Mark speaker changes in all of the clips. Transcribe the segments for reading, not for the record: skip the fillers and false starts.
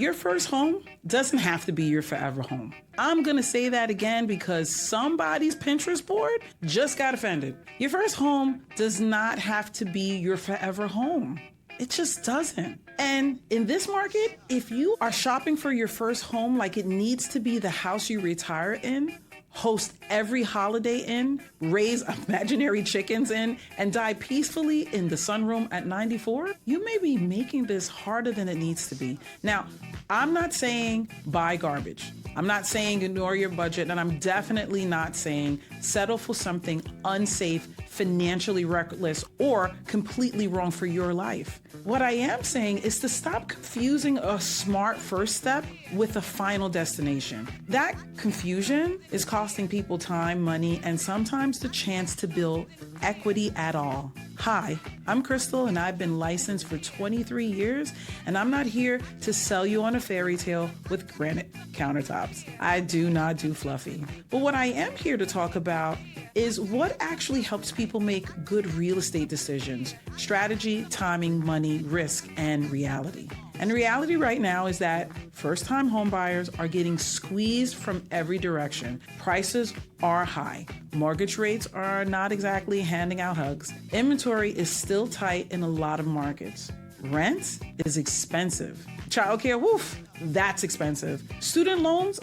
Speaker 1: Your first home doesn't have to be your forever home. I'm gonna say that again because somebody's Pinterest board just got offended. Your first home does not have to be your forever home. It just doesn't. And in this market, if you are shopping for your first home like it needs to be the house you retire in, host every holiday in, raise imaginary chickens in, and die peacefully in the sunroom at 94, you may be making this harder than it needs to be. Now, I'm not saying buy garbage. I'm not saying ignore your budget, and I'm definitely not saying settle for something unsafe, financially reckless, or completely wrong for your life. What I am saying is to stop confusing a smart first step with a final destination. That confusion is costing people time, money, and sometimes the chance to build equity at all. Hi, I'm Crystal, and I've been licensed for 23 years, and I'm not here to sell you on a fairy tale with granite countertops. I do not do fluffy. But what I am here to talk about is what actually helps people make good real estate decisions: strategy, timing, money, risk, and reality. And reality right now is that first-time homebuyers are getting squeezed from every direction. Prices are high. Mortgage rates are not exactly handing out hugs. Inventory is still tight in a lot of markets. Rent is expensive. Childcare, woof, that's expensive. Student loans,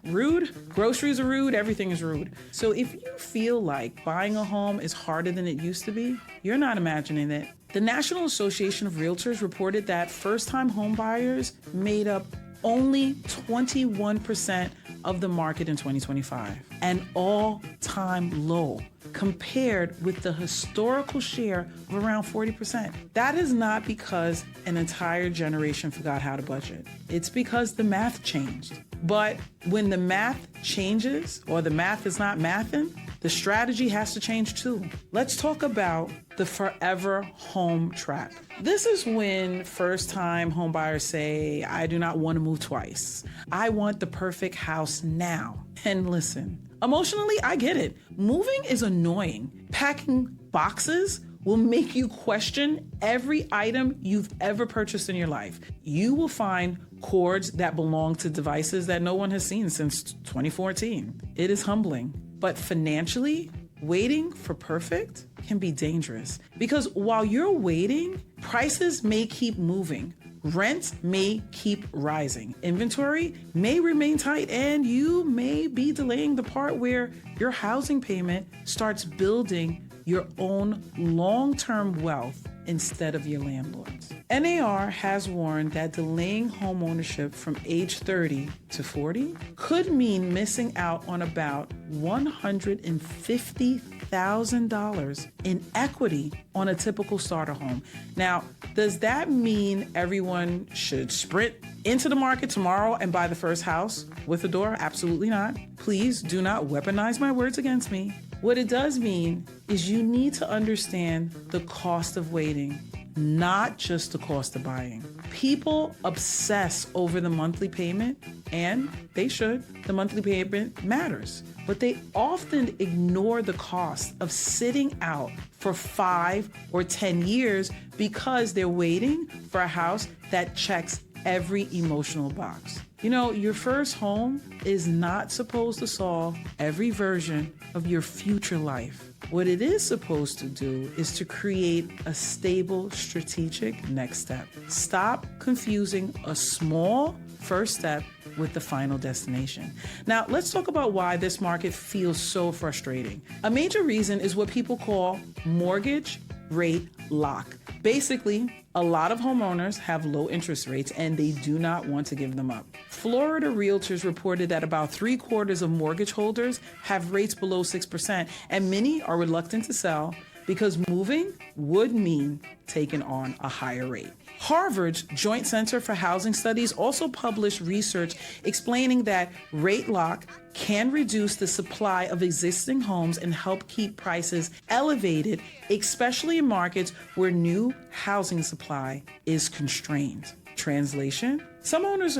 Speaker 1: rude. Groceries are rude. Everything is rude. So if you feel like buying a home is harder than it used to be, you're not imagining it. The National Association of Realtors reported that first-time home buyers made up only 21% of the market in 2025, an all-time low compared with the historical share of around 40%. That is not because an entire generation forgot how to budget. It's because the math changed. But when the math changes, or the math is not mathing, the strategy has to change too. Let's talk about the forever home trap. This is when first-time homebuyers say, I do not want to move twice. I want the perfect house now. And listen, emotionally, I get it. Moving is annoying. Packing boxes will make you question every item you've ever purchased in your life. You will find cords that belong to devices that no one has seen since 2014. It is humbling. But financially, waiting for perfect can be dangerous because while you're waiting, prices may keep moving. Rent may keep rising. Inventory may remain tight, and you may be delaying the part where your housing payment starts building your own long-term wealth instead of your landlord's. NAR has warned that delaying home ownership from age 30 to 40 could mean missing out on about $150,000 in equity on a typical starter home. Now, does that mean everyone should sprint into the market tomorrow and buy the first house with a door? Absolutely not. Please do not weaponize my words against me. What it does mean is you need to understand the cost of waiting, not just the cost of buying. People obsess over the monthly payment, and they should. The monthly payment matters. But they often ignore the cost of sitting out for 5 or 10 years because they're waiting for a house that checks every emotional box. You know, your first home is not supposed to solve every version of your future life. What it is supposed to do is to create a stable, strategic next step. Stop confusing a small first step with the final destination. Now, let's talk about why this market feels so frustrating. A major reason is what people call mortgage rate lock. Basically, a lot of homeowners have low interest rates and they do not want to give them up. Florida realtors reported that about 3/4 of mortgage holders have rates below 6%, and many are reluctant to sell because moving would mean taking on a higher rate. Harvard's Joint Center for Housing Studies also published research explaining that rate lock can reduce the supply of existing homes and help keep prices elevated, especially in markets where new housing supply is constrained. Translation? Some homeowners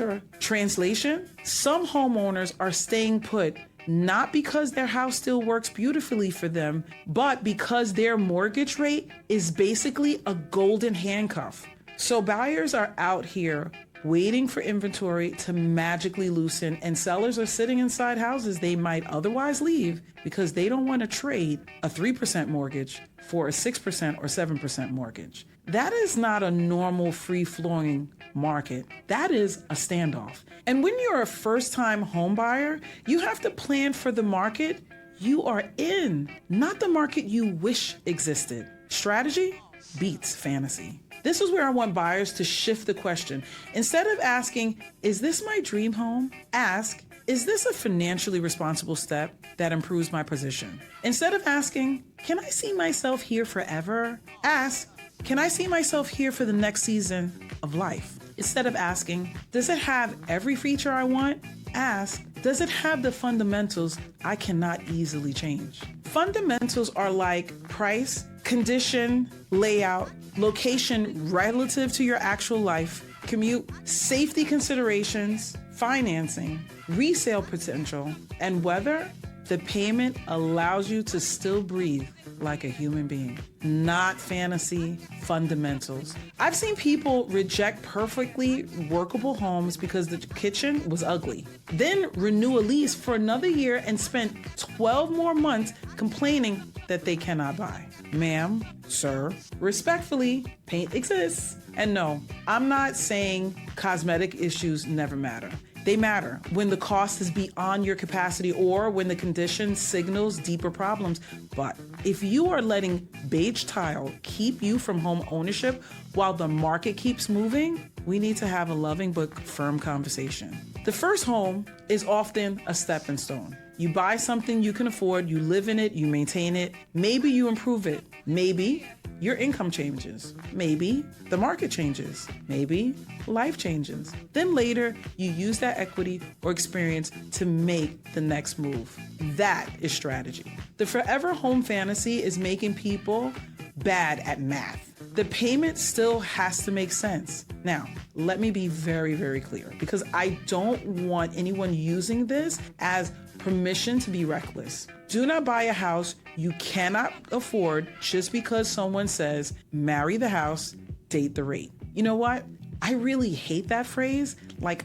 Speaker 1: are staying put not because their house still works beautifully for them, but because their mortgage rate is basically a golden handcuff. So buyers are out here waiting for inventory to magically loosen, and sellers are sitting inside houses they might otherwise leave because they don't want to trade a 3% mortgage for a 6% or 7% mortgage. That is not a normal free-flowing market. That is a standoff. And when you're a first-time home buyer, you have to plan for the market you are in, not the market you wish existed. Strategy beats fantasy. This is where I want buyers to shift the question. Instead of asking, is this my dream home? Ask, is this a financially responsible step that improves my position? Instead of asking, can I see myself here forever? Ask, can I see myself here for the next season of life? Instead of asking, does it have every feature I want? Ask, does it have the fundamentals I cannot easily change? Fundamentals are like price, condition, layout, location relative to your actual life, commute, safety considerations, financing, resale potential, and whether the payment allows you to still breathe like a human being. Not fantasy, fundamentals. I've seen people reject perfectly workable homes because the kitchen was ugly, then renew a lease for another year and spend 12 more months complaining that they cannot buy. Ma'am, sir, respectfully, paint exists. And no, I'm not saying cosmetic issues never matter. They matter when the cost is beyond your capacity or when the condition signals deeper problems. But if you are letting beige tile keep you from home ownership while the market keeps moving, we need to have a loving but firm conversation. The first home is often a stepping stone. You buy something you can afford, you live in it, you maintain it. Maybe you improve it. Maybe your income changes. Maybe the market changes. Maybe life changes. Then later, you use that equity or experience to make the next move. That is strategy. The forever home fantasy is making people bad at math. The payment still has to make sense. Now, let me be very, very clear because I don't want anyone using this as permission to be reckless. Do not buy a house you cannot afford just because someone says, marry the house, date the rate. You know what? I really hate that phrase.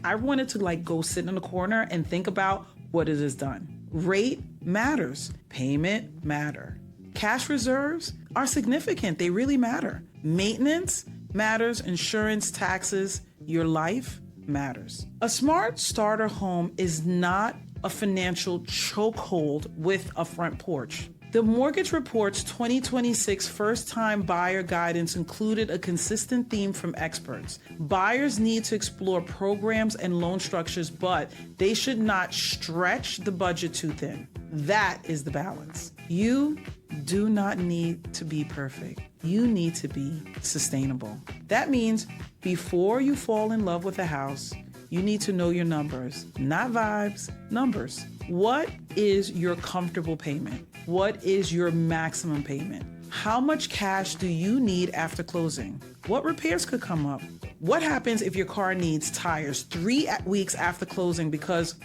Speaker 1: I wanted to go sit in a corner and think about what it has done. Rate matters. Payment matter. Cash reserves are significant. They really matter. Maintenance matters. Insurance, taxes, your life matters. A smart starter home is not a financial chokehold with a front porch. The Mortgage Report's 2026 first-time buyer guidance included a consistent theme from experts. Buyers need to explore programs and loan structures, but they should not stretch the budget too thin. That is the balance. You do not need to be perfect. You need to be sustainable. That means before you fall in love with a house, you need to know your numbers, not vibes, numbers. What is your comfortable payment? What is your maximum payment? How much cash do you need after closing? What repairs could come up? What happens if your car needs tires 3 weeks after closing because,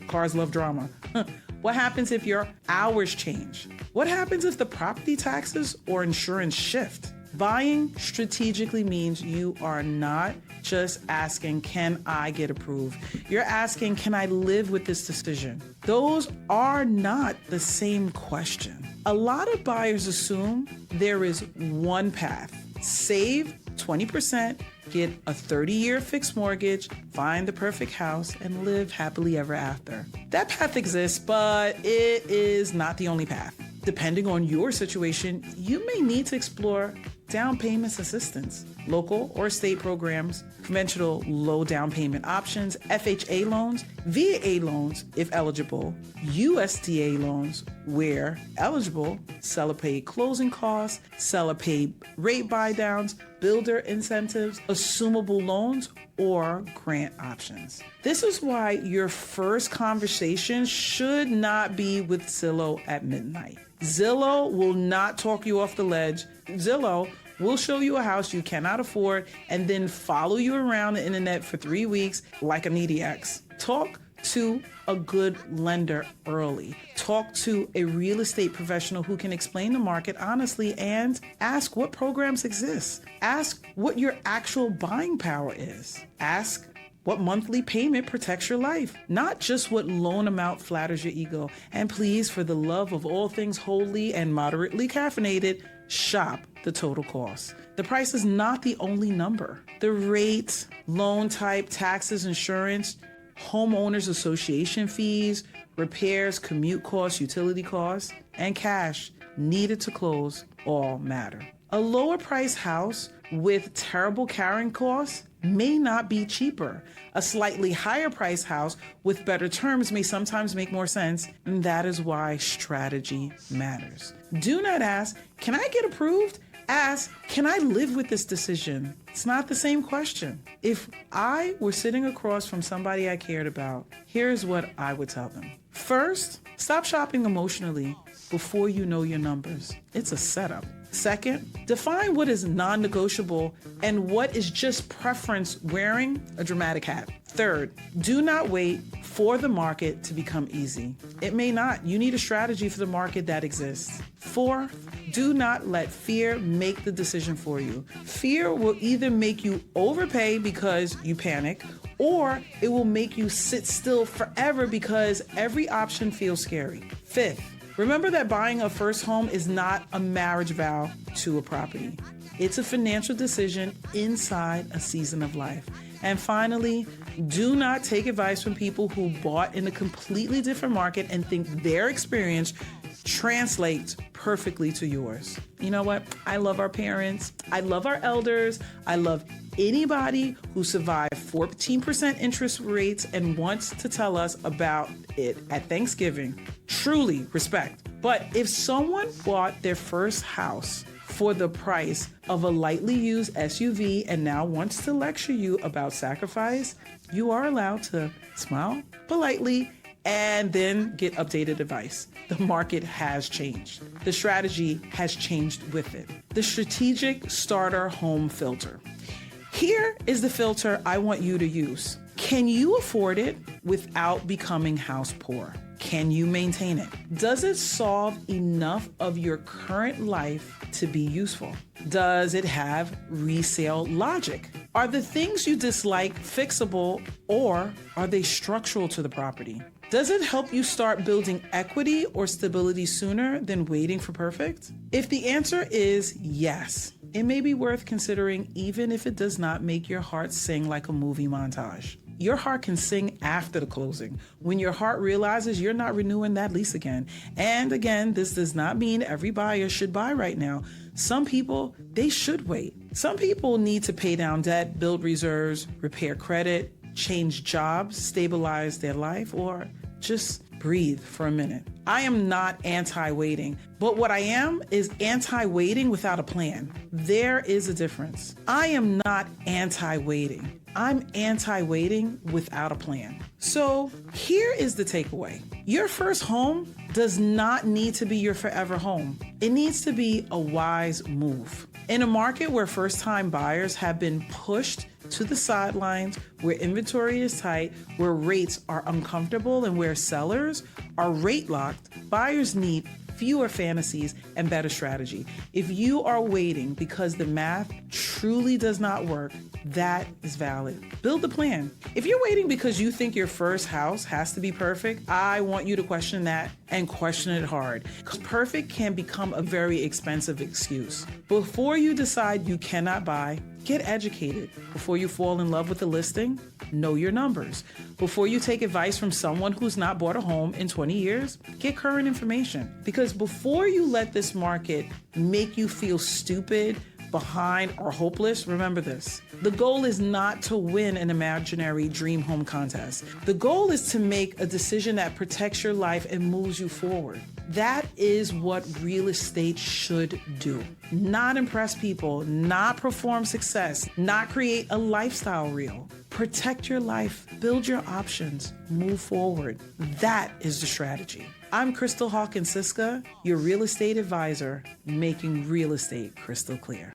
Speaker 1: cars love drama? What happens if your hours change? What happens if the property taxes or insurance shift? Buying strategically means you are not just asking, can I get approved? You're asking, can I live with this decision? Those are not the same question. A lot of buyers assume there is one path. Save 20%, get a 30-year fixed mortgage, find the perfect house, and live happily ever after. That path exists, but it is not the only path. Depending on your situation, you may need to explore down payments assistance, local or state programs, conventional low down payment options, FHA loans, VA loans if eligible, USDA loans where eligible, seller paid closing costs, seller paid rate buy downs, builder incentives, assumable loans, or grant options. This is why your first conversation should not be with Zillow at midnight. Zillow will not talk you off the ledge. Zillow will show you a house you cannot afford and then follow you around the internet for 3 weeks like a needy ex. Talk to a good lender early. Talk to a real estate professional who can explain the market honestly, and ask what programs exist. Ask what your actual buying power is. Ask what monthly payment protects your life, not just what loan amount flatters your ego. And please, for the love of all things holy and moderately caffeinated, shop the total cost. The price is not the only number. The rate, loan type, taxes, insurance, homeowners association fees, repairs, commute costs, utility costs, and cash needed to close all matter. A lower price house with terrible carrying costs may not be cheaper. A slightly higher price house with better terms may sometimes make more sense, and that is why strategy matters. Do not ask, can I get approved? Ask, can I live with this decision? It's not the same question. If I were sitting across from somebody I cared about, here's what I would tell them. First, stop shopping emotionally before you know your numbers. It's a setup. Second, define what is non-negotiable and what is just preference wearing a dramatic hat. Third, do not wait for the market to become easy. It may not. You need a strategy for the market that exists. Fourth, do not let fear make the decision for you. Fear will either make you overpay because you panic, or it will make you sit still forever because every option feels scary. Fifth, remember that buying a first home is not a marriage vow to a property. It's a financial decision inside a season of life. And finally, do not take advice from people who bought in a completely different market and think their experience translates perfectly to yours. You know what? I love our parents. I love our elders. I love anybody who survived 14% interest rates and wants to tell us about it at Thanksgiving. Truly respect. But if someone bought their first house for the price of a lightly used SUV and now wants to lecture you about sacrifice, you are allowed to smile politely and then get updated advice. The market has changed. The strategy has changed with it. The strategic starter home filter. Here is the filter I want you to use. Can you afford it without becoming house poor? Can you maintain it? Does it solve enough of your current life to be useful? Does it have resale logic? Are the things you dislike fixable, or are they structural to the property? Does it help you start building equity or stability sooner than waiting for perfect? If the answer is yes, it may be worth considering, even if it does not make your heart sing like a movie montage. Your heart can sing after the closing, when your heart realizes you're not renewing that lease again. And again, this does not mean every buyer should buy right now. Some people, they should wait. Some people need to pay down debt, build reserves, repair credit, change jobs, stabilize their life, or just breathe for a minute. I am not anti-waiting, but what I am is anti-waiting without a plan. There is a difference. I am not anti-waiting. I'm anti-waiting without a plan. So here is the takeaway. Your first home does not need to be your forever home. It needs to be a wise move. In a market where first-time buyers have been pushed to the sidelines, where inventory is tight, where rates are uncomfortable, and where sellers are rate locked, buyers need fewer fantasies and better strategy. If you are waiting because the math truly does not work, that is valid. Build a plan. If you're waiting because you think your first house has to be perfect, I want you to question that and question it hard. Because perfect can become a very expensive excuse. Before you decide you cannot buy, get educated. Before you fall in love with the listing, know your numbers. Before you take advice from someone who's not bought a home in 20 years, get current information. Because before you let this market make you feel stupid, behind, or hopeless, remember this. The goal is not to win an imaginary dream home contest. The goal is to make a decision that protects your life and moves you forward. That is what real estate should do. Not impress people, not perform success, not create a lifestyle reel. Protect your life, build your options, move forward. That is the strategy. I'm Crystal Hawkins-Syska, your real estate advisor, making real estate crystal clear.